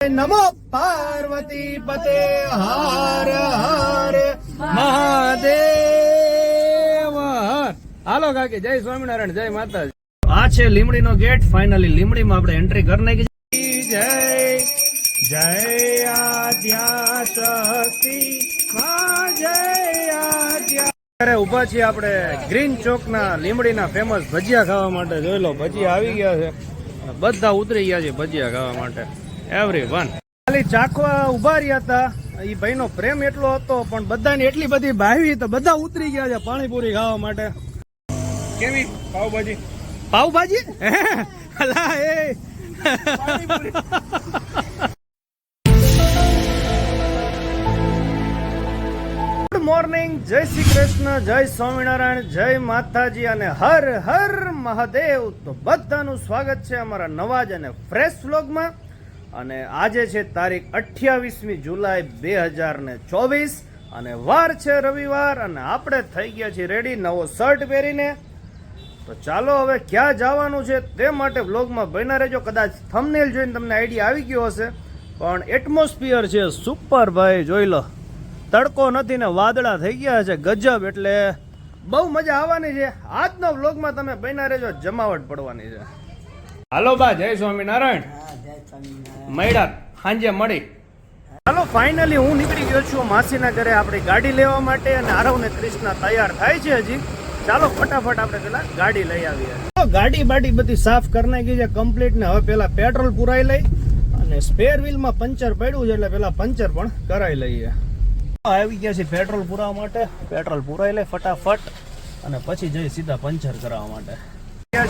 નમો પાર્વતી પતે હર હર મહાદેવ હર. હાલો કાકી, જય સ્વામિનારાયણ, જય માતાજી. આ છે લીમડી નો ગેટ. ફાઇનલી લીમડી માં આપણે એન્ટ્રી કરી નાખી. જય જય આદ્યા શક્તિ માં, જય આદ્યા. ઉભા છીએ આપણે ગ્રીન ચોક ના લીમડી ના ફેમસ ભજીયા ખાવા માટે. જોઈ લો, ભજીયા આવી ગયા છે, બધા ઉતરી ગયા છે ભજીયા ખાવા માટે. એવરીવન ખાલી ચાખવા ઉભા રહ્યા હતા. એ ભાઈ નો પ્રેમ એટલો હતો, પણ બધાની એટલી બધી ભાવી તો બધા ઉતરી ગયા છે પાણીપુરી ખાવા માટે. કેવી પાવભાજી? પાવભાજી અલા એ ગુડ મોર્નિંગ, જય શ્રી કૃષ્ણ, જય સ્વામિનારાયણ, જય માતાજી અને હર હર મહાદેવ. તો બધાનું સ્વાગત છે અમારા નવા જ અને ફ્રેશ વ્લોગમાં. અને આજે છે તારીખ 28મી જુલાઈ 2024 અને વાર છે રવિવાર. અને આપણે થઈ ગયા છીએ રેડી નવો શર્ટ પહેરીને. તો ચાલો હવે ક્યાં જવાનું છે તે માટે વ્લોગમાં બન્યા રહેજો. કદાચ થંબનેલ જોઈને તમને આઈડિયા આવી ગયો હશે, પણ એટમોસ્ફિયર છે સુપર ભાઈ. જોઈ લો, તડકો નથી ને વાદળા થઈ ગયા છે ગજબ, એટલે બહુ મજા આવવાની છે. આજનો વ્લોગમાં તમે બન્યા રહેજો, જમાવટ પડવાની છે. હાલો બા, જય સ્વામિનારાયણ. મળ્યા સાંજે મળી. ચાલો ફાઇનલી હું નીકળી ગયો છું માસીના ઘરે આપણી ગાડી લેવા માટે. અને આરવ ને કૃષ્ણા તૈયાર થાય છે હજી. ચાલો ફટાફટ આપણે પેલા ગાડી લઈ આવીએ. ગાડી બાડી બધી સાફ કરી નાખી છે કમ્પ્લીટ ને. હવે પેલા પેટ્રોલ પુરાઈ લઈ અને સ્પેર વ્હીલમાં પંચર પડ્યું છે, એટલે પેલા પંચર પણ કરાવી લઈએ. આવી ગયા છે પેટ્રોલ પુરાવા માટે. પેટ્રોલ પુરાઈ લઈ ફટાફટ અને પછી જઈ સીધા પંચર કરાવવા માટે.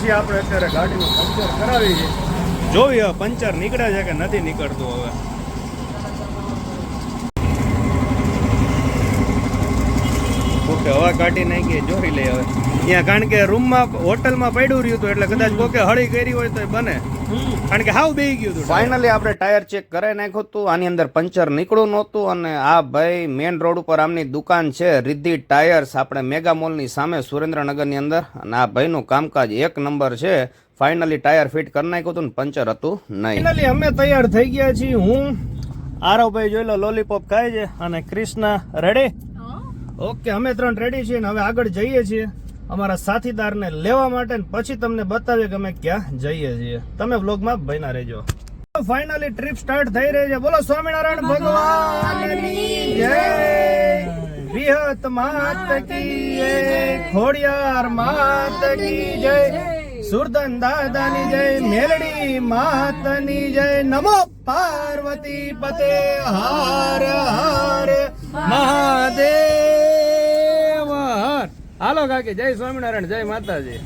છીએ આપણે અત્યારે ગાડીનું પંચર કરાવી છે. જોઈએ પંચર નીકળે છે કે નથી નીકળતું. હવે ઓકે, હવા કાઢી નાખીએ, જોઈ લઈએ હવે અહીંયા. કારણ કે રૂમમાં હોટલમાં પડ્યું રહ્યું હતું, એટલે કદાચ કોકે હળી કરી હોય તો બને, કારણ કે હાવ બેહી ગયું હતું. ફાઇનલી આપણે ટાયર ચેક કરાવી નાખ્યું હતું. આની અંદર પંચર નીકળ્યું નહોતું. અને આ ભાઈ મેઇન રોડ ઉપર આમની દુકાન છે રિદ્ધિ ટાયર્સ, આપણે મેગા મોલની સામે સુરેન્દ્રનગરની અંદર. અને આ ભાઈનું કામકાજ એક નંબર છે. ફાઇનલી ટાયર ફિટ કરી નાખ્યું હતું ને પંચર હતું નહીં. ફાઇનલી અમે તૈયાર થઈ ગયા છીએ. હું આરવભાઈ જોઈ લો લોલીપોપ ખાય છે, અને કૃષ્ણા રેડી. ઓકે, અમે ત્રણ રેડી છીએ. હવે આગળ જઈએ છીએ અમારા સાથીદારને લેવા માટે, પછી તમને બતાવીએ કે અમે ક્યાં જઈએ છીએ. તમે વ્લોગમાં બન્યા રહેજો. ફાઇનલી ટ્રીપ સ્ટાર્ટ થઈ રહી છે. બોલો સ્વામિનારાયણ ભગવાનની જય. વિહત માત કી જય, ખોડિયાર માત કી જય, સુરદન દાદાની જય, મેલડી માતની જય. નમો પાર્વતી પતે હર હર મહાદેવ હર. હાલો કાકી, જય સ્વામિનારાયણ, જય માતાજી.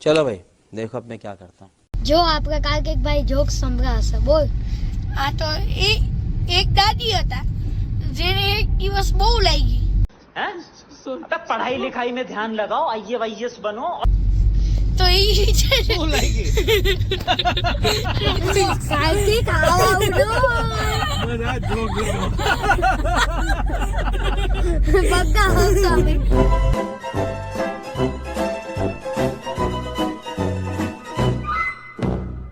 चलो भाई देखो अब मैं क्या करता हूँ. जो आपका कार्तिक भाई जोक संभળા હશે. બોલ. આ તો એક દાદી હતા જેને એક દિવસ બહુ લાગી. पढ़ाई लिखाई में ध्यान लगाओ, आईएएस बनो. તો એ છે શું લાગી? કાર્તિક આવડો બધા જોક જોક. બગ્ગા હસાવે.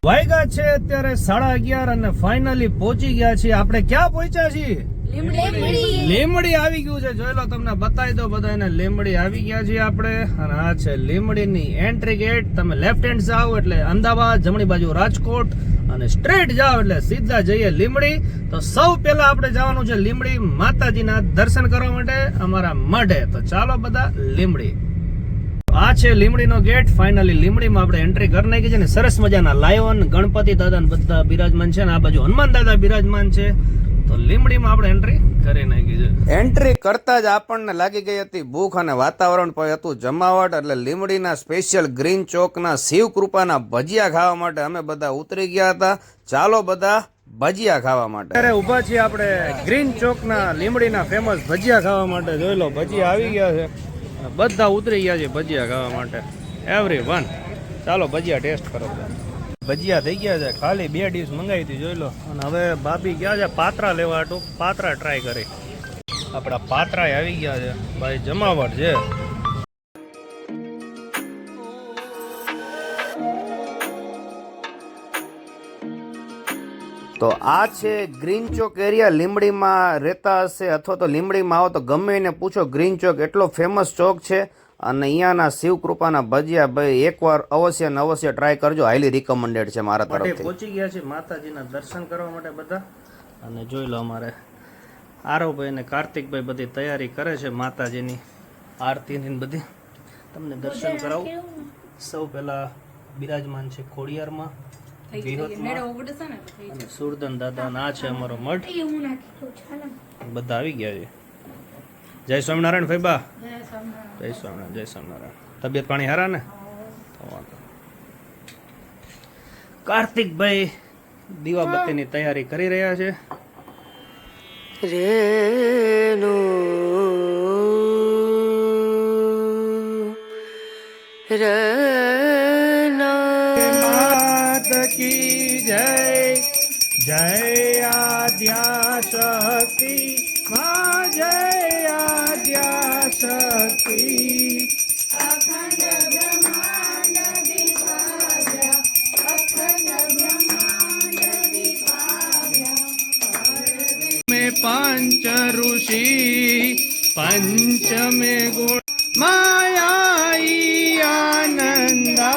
વાગ્યા છે અત્યારે 11:30 અને ફાઇનલી પહોંચી ગયા છીએ. આપણે ક્યાં પહોંચ્યા છીએ? લીમડી આવી ગયું છે. જોઈ લો, તમને બતાવી દો બધાને. લીમડી આવી ગયા છીએ આપણે. અને આ છે લીમડીની એન્ટ્રી ગેટ. તમે લેફ્ટ હેન્ડ જાઓ એટલે અમદાવાદ, જમણી બાજુ રાજકોટ, અને સ્ટ્રેટ જાઓ એટલે સીધા જઈએ લીમડી. તો સૌ પહેલા આપણે જવાનું છે લીમડી માતાજીના દર્શન કરવા માટે અમારા મઢે. તો ચાલો બધા લીમડી. આ છે લીમડીનો ગેટ. ફાઇનલી લીમડીમાં આપણે એન્ટ્રી કરી નાખી છે ને. સરસ મજાના લાયન, ગણપતિ દાદા બધા બિરાજમાન છે, ને આ બાજુ હનુમાન દાદા બિરાજમાન છે. તો લીમડીમાં આપણે એન્ટ્રી કરી નાખી છે. એન્ટ્રી કરતા જ આપણને લાગી ગઈ હતી ભૂખ, અને વાતાવરણ પણ હતું જમાવટ. એટલે લીમડીના સ્પેશિયલ ગ્રીન ચોકના શિવ કૃપાના ભજીયા ખાવા માટે અમે બધા ઉતરી ગયા હતા. ચાલો બધા ભજીયા ખાવા માટે. અત્યારે ઉભા છીએ આપણે ગ્રીન ચોકના લીમડીના ફેમસ ભજીયા ખાવા માટે. જોઈ લો, ભજીયા આવી ગયા છે, બધા ઉતરી ગયા છે ભજીયા ખાવા માટે. એવરીવન ચાલો ભજીયા ટેસ્ટ કરો. ભજીયા થઈ ગયા છે. ખાલી 2 ડીશ મંગાવી હતી, જોઈ લો. અને હવે ભાભી ગયા છે પાત્રા લેવા હાટું. પાત્રા ટ્રાય કરી. આપણા પાત્રા આવી ગયા છે ભાઈ, જમાવટ છે. તો આ છે ગ્રીન ચોક એરિયા. લીંબડીમાં રહેતા હશે અથવા તો લીંબડીમાં આવો તો ગમે એને પૂછો, ગ્રીન ચોક એટલો ફેમસ ચોક છે. અને અહીંયાના શિવકૃપાના ભજીયા ભાઈ એકવાર અવશ્ય ને અવશ્ય ટ્રાય કરજો, હાઈલી રિકમેન્ડેડ છે મારા તરફથી. પહોંચી ગયા છે માતાજીના દર્શન કરવા માટે બધા. અને જોઈ લો અમારે આરવભાઈ અને કાર્તિકભાઈ બધી તૈયારી કરે છે માતાજીની આરતીની બધી. તમને દર્શન કરાવું. સૌ પહેલા બિરાજમાન છે ખોડિયારમાં, અને સુરદન દાદા ના છે અમારો મઠ. બધા આવી ગયા છે. જય સ્વામિનારાયણ ભાઈબા. જય સ્વામિનારાયણ. જય સ્વામિનારાયણ. તબિયત પાણી હારા ને? કાર્તિકભાઈ દીવાબત્તીની તૈયારી કરી રહ્યા છે. માત કી જય. જય આદ્યા શક્તિ માં. જય આદ્યા શક્તિ. पंच ऋषि पंचमे गुण मायाई आनंदा.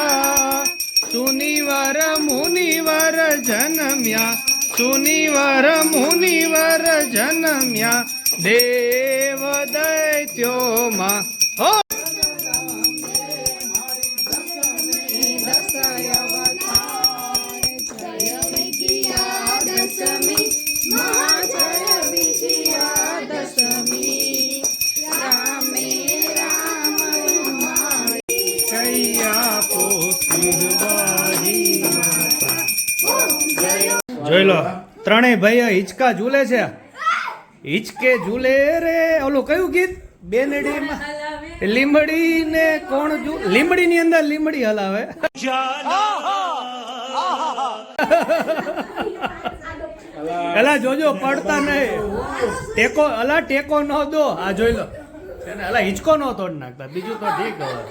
सुनिवर मुनिवर जन्म्या. सुनिवर मुनिवर जन्म्या. देव दैत्यो માં. હો જોઈ લો ત્રણેય ભાઈઓ હિંચકા ઝૂલે છે. હિંચકે ઝૂલે રે. ઓલું કયું ગીત? બેનડીમાં લીંબડી ને કોણ લીંબડી ની અંદર લીંબડી હલાવે. એલા જોજો પડતા નહીં. ટેકો અલા ટેકો ન દો. આ જોઈ લો અલા હિંચકો નો તોડ નાખતા. બીજું તો ઠીક. હવે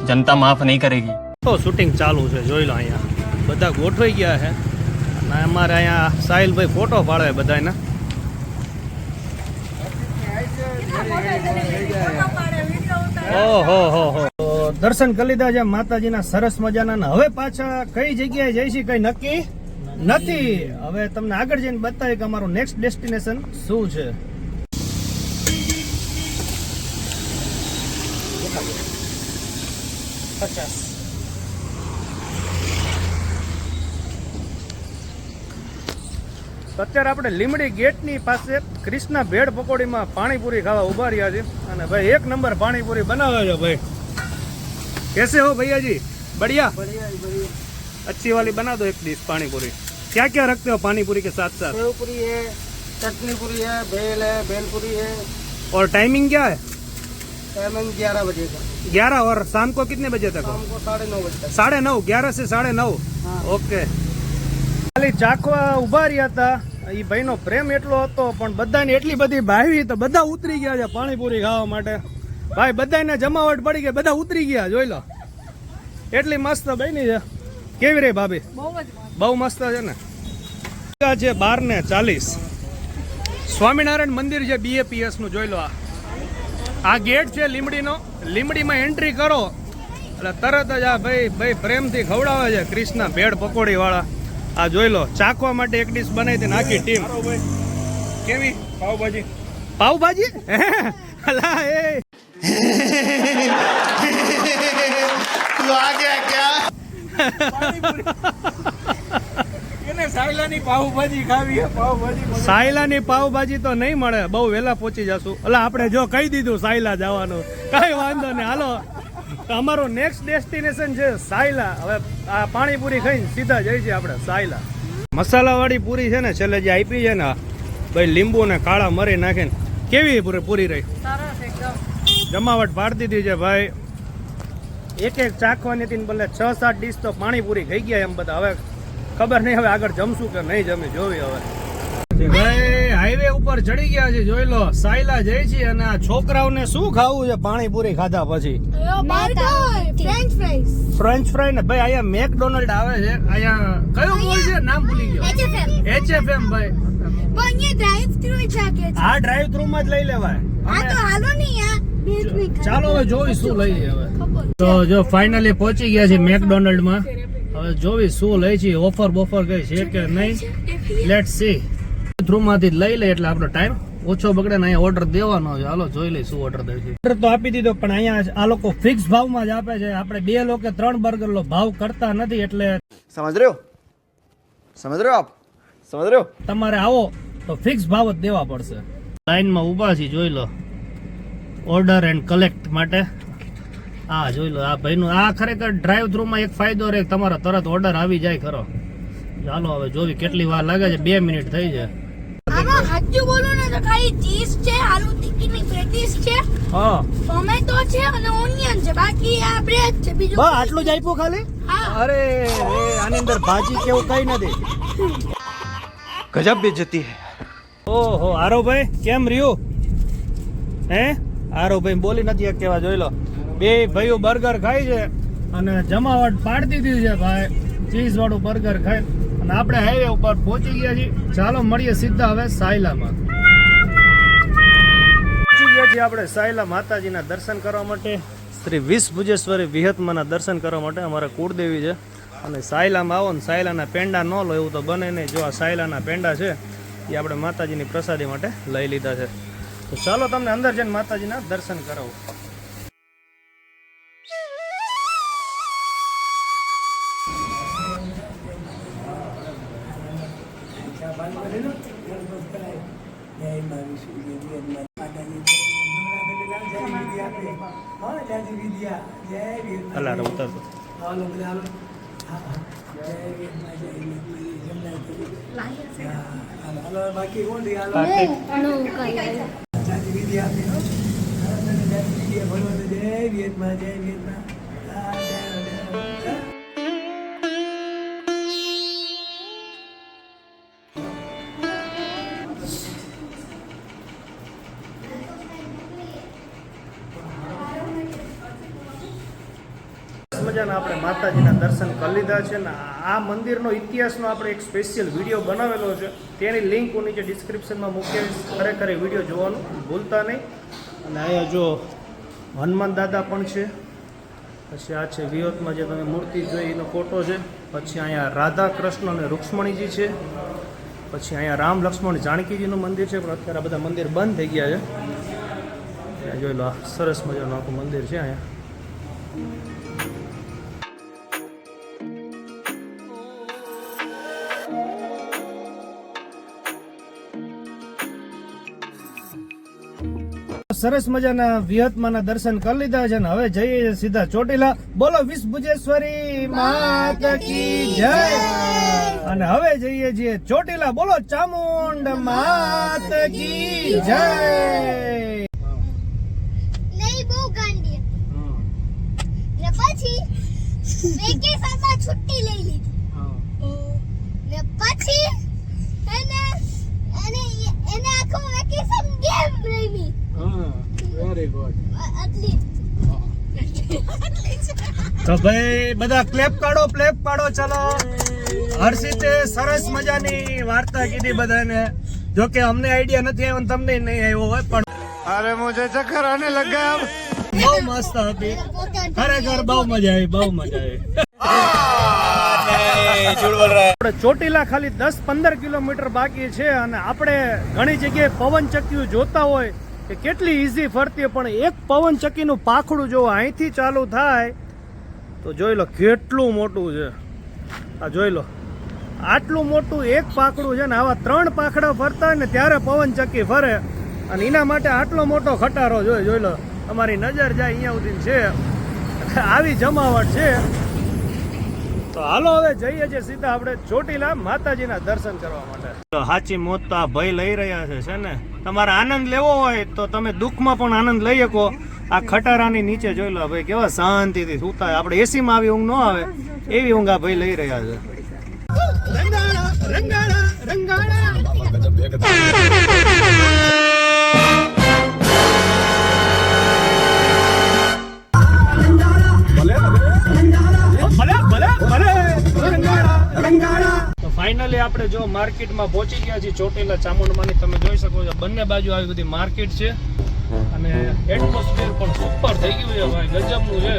जनता माफ नहीं करेगी. તો શૂટિંગ ચાલુ છે. જોઈ લો અહીંયા બધા ગોઠવાઈ ગયા છે. અને અમારે અહીંયા સાહિલભાઈ ફોટો પાડે બધાના. ઓહો હો હો. દર્શન કરી લીધા છે માતાજીના સરસ મજાના. હવે પાછા કઈ જગ્યાએ જઈશી કઈ નક્કી નથી. હવે તમને આગળ જઈને બતાવીએ કે અમારું નેક્સ્ટ ડેસ્ટિનેશન શું છે. અત્યારે આપણે લીમડી ગેટની પાસે ક્રિષ્ના ભેળ પકોડીમાં પાણીપુરી ખાવા ઉભા રહ્યા છે. અને ભાઈ એક નંબર પાણીપુરી બનાવે છે ભાઈ. कैसे हो भैया जी? बढ़िया अच्छी वाली बना दो एक डिश पानी पूरी. क्या क्या रखते हो पानी पूरी के साथ साथ? सेव पूरी है, चटनी पूरी है, भेल पूरी है. और टाइमिंग क्या है? टाइमिंग 11 बजे का. 11 और शाम को कितने बजे तक? शाम को 9:30 बजे तक. 9:30. 11 से 9:30. ઓકે. ખાલી ચાખવા ઉભા રહ્યા હતા. એ ભાઈનો પ્રેમ એટલો હતો પણ બધાને એટલી બધી ભાવી તો બધા ઉતરી ગયા છે પાણીપુરી ખાવા માટે. ભાઈ બધાને જમાવટ પડી ગઈ, બધા ઉતરી ગયા. જોઈ લો એટલી મસ્ત બની છે. કેવી રહી ભાભી? બહુ મસ્ત છે ને. છે 12:40. સ્વામિનારાયણ મંદિર છે BAPS નું. જોઈ લો આ ગેટ છે લીમડીનો. લીમડીમાં એન્ટ્રી કરો એટલે તરત જ આ ભાઈ પ્રેમથી ખવડાવે છે ક્રિષ્ના ભેળ પકોડી વાળા. આ જોઈ લો ચાખવા માટે એક ડિશ બનાવી હતી આખી ટીમ. કેવી પાવભાજી? પાવભાજી અલા એ તું આ ગયા ક્યાં? એને સાયલાની પાવભાજી ખાવી. સાયલાની પાવભાજી તો નહીં મળે, બહુ વહેલા પહોંચી જશું. એટલે આપણે જો કહી દીધું સાયલા જવાનું, કઈ વાંધો નહીં. હાલો અમારો નેક્સ્ટ ડેસ્ટિનેશન છે સાયલા. હવે આ પાણીપુરી ખાઈને સીધા જઈ છે આપણે સાયલા. મસાલાવાળી પૂરી છે ને છેલ્લે જે આપી છે ને ભાઈ, લીંબુ ને કાળા મરી નાખીને. કેવી પૂરી રહી? જમાવટ પાડી દીધી છે ભાઈ. એક ચાખવાની હતી બદલે 6-7 ડીશ તો પાણીપુરી ખાઈ ગયા એમ બધા. હવે ખબર નહીં હવે આગળ જમશું કે નહીં જમી, જોવી હવે. ભાઈ હાઈવે ઉપર ચડી ગયા છે. જોઈ લો સાયલા જઈ છે અને આ છોકરાઓને શું ખાવું છે પાણીપુરી ખાધા પછી? ફ્રેન્ચ ફ્રાઈઝ ફ્રેન્ચ ફ્રાય ને ભાઈ અહીંયા મેકડોનાલ્ડ આવે છે અહીંયા કયો મોલ છે નામ ભૂલી ગયો HFM HFM ભાઈ પણ અહીંયા ડ્રાઈવ થ્રુ જાકે છે આ ડ્રાઈવ થ્રુ માં જ લઈ લેવાય આ તો હાલો ને યાર ચાલો હવે જોઈ શું લઈએ હવે તો જો ફાઇનલી પહોંચી ગયા છે મેકડોનાલ્ડ માં હવે જોવી શું લઈ છે ઓફર બોફર કઈ છે કે નહીં લેટ્સ સી થ્રુ માંથી લઈ લે એટલે આપણો ટાઈમ ઓછો બગડે ને અહીંયા ઓર્ડર દેવાનો છે હાલો જોઈ લઈ શું ઓર્ડર દે છે ઓર્ડર તો આપી દીધો પણ અહીંયા આ લોકો ફિક્સ ભાવમાં જ આપે છે આપણે 2 લોકો 3 બર્ગર નો ભાવ કરતા નથી એટલે समझ रहे हो आप समझ रहे हो તમારે આવો તો ફિક્સ ભાવ જ દેવા પડશે લાઈનમાં ઊભા છીએ જોઈ લો ઓર્ડર એન્ડ કલેક્ટ માટે આ જોઈ લો આ ભાઈનું આ ખરેખર ડ્રાઈવ થ્રુ માં એક ફાયદો રહે તમારો તરત ઓર્ડર આવી જાય ખરો ચાલો હવે જોવી કેટલી વાર લાગે છે 2 મિનિટ થઈ જાય આમાં સાચું બોલો ને તો ખાલી ચીઝ છે આલુ ટિક્કીની પેટીસ છે હા ટોમેટો છે અને ઓનિયન છે બાકી આ બ્રેડ છે બીજું બસ આટલું જ આપ્યું ખાલી હા. અરે આની અંદર ભાજી કેવું કઈ નથી गजब बेइज्जती है ઓહો આરો ભાઈ કેમ રહ્યું હે આરો ભાઈ બોલી નથી એક કેવા જોઈ લો બે ભાઈઓ બર્ગર ખાય છે અને જમાવટ પાડી દીધી છે ભાઈ ચીઝ વાળું બર્ગર ખાય અને આપણે હાઈવે ઉપર પહોંચી ગયા છીએ ચાલો મળીએ સીધા હવે સાયલામાં પહોંચી ગયા છીએ આપણે સાયલા માતાજીના દર્શન કરવા માટે શ્રી વિષભુજેશ્વરી વિહતમાના દર્શન કરવા માટે અમારા કુળદેવી છે અને સાયલામાં આવો ને સાયલાના પેંડા ન લો એવું તો બને નહીં જો આ સાયલાના પેંડા છે એ આપણે માતાજીની પ્રસાદી માટે લઈ લીધા છે તો ચાલો તમને અંદર જઈને માતાજીના દર્શન કરાવું અલા ઉતર નો કઈ મજાના આપણે માતાજીના દર્શન કરી લીધા છે ને આ મંદિરનો ઇતિહાસનો આપણે એક સ્પેશિયલ વિડીયો બનાવેલો છે તેની લિંક હું નીચે ડિસ્ક્રિપ્શનમાં મૂકેલી ખરેખર એ વિડીયો જોવાનું ભૂલતા નહીં અને અહીંયા જો હનુમાન દાદા પણ છે પછી આ છે વિહતમાં જે તમે મૂર્તિ જોઈ એનો ફોટો છે પછી અહીંયા રાધા કૃષ્ણ અને રૂક્ષ્મણીજી છે પછી અહીંયા રામ લક્ષ્મણ જાનકીજીનું મંદિર છે પણ અત્યારે આ બધા મંદિર બંધ થઈ ગયા છે અહીંયા જોઈ લો આ સરસ મજાનું આખું મંદિર છે અહીંયા સરસ મજાના વિહતમાના દર્શન કરી લીધા છે ને હવે જઈએ છીએ સીધા ચોટીલા બોલો વિષભુજેશ્વરી માત કી જય અને હવે જઈએ છીએ ચોટીલા બોલો ચામુંડ માત કી જય નહીં બહુ ગાંડી ને પછી વેકેશનમાં છુટ્ટી લઈ લીધી ને પછી એને આખો વેકેશન ગેમ રમી વેરી ગુડ આટલી તો ભાઈ બધા ક્લેપ પાડો ચલો હર્ષિતે સરસ મજાની વાર્તા કીધી બધાને જો કે અમને આઈડિયા નથી આવ્યો ને તમને નહીં આવ્યો હોય પણ अरे मुझे चक्कर आने लग गया अब બહુ મસ્ત હતી ખરેખર બહુ મજા આવી આપણે ચોટીલા ખાલી 10-15 કિલોમીટર બાકી છે અને આપણે ઘણી જગ્યાએ પવન ચક્કીઓ જોતા હોય કે કેટલી ઈઝી ફરતી હોય પણ એક પવન ચક્કીનું પાંખડું જો અહીંથી ચાલુ થાય તો જોઈ લો કેટલું મોટું છે આ જોઈ લો આટલું મોટું એક પાંખડું છે ને આવા 3 પાંખડા ફરતા હોય ને ત્યારે પવન ચક્કી ફરે અને એના માટે આટલો મોટો ખટારો જોઈ લો અમારી નજર જાય અહીંયા સુધી છે આવી જમાવટ છે તો હાલો હવે જઈએ છીએ સીધા આપણે ચોટીલા માતાજીના દર્શન કરવા માટે તો સાચી મોત તો આ ભાઈ લઈ રહ્યા છે ને તમારે આનંદ લેવો હોય તો તમે દુઃખમાં પણ આનંદ લઈ શકો આ ખટારાની નીચે જોઈ લો ભાઈ કેવા શાંતિથી સૂતા આપણે એસીમાં આવી ઊંઘ ન આવે એવી ઊંઘ આ ભાઈ લઈ રહ્યા છે જો માર્કેટમાં પહોંચી ગયા છીએ ચોટીલા ચામુંડમાની. તમે જોઈ શકો છો બંને બાજુ આવી બધી માર્કેટ છે અને એટમોસ્ફિયર પણ સુપર થઈ ગયું છે ભાઈ, ગજબનું છે.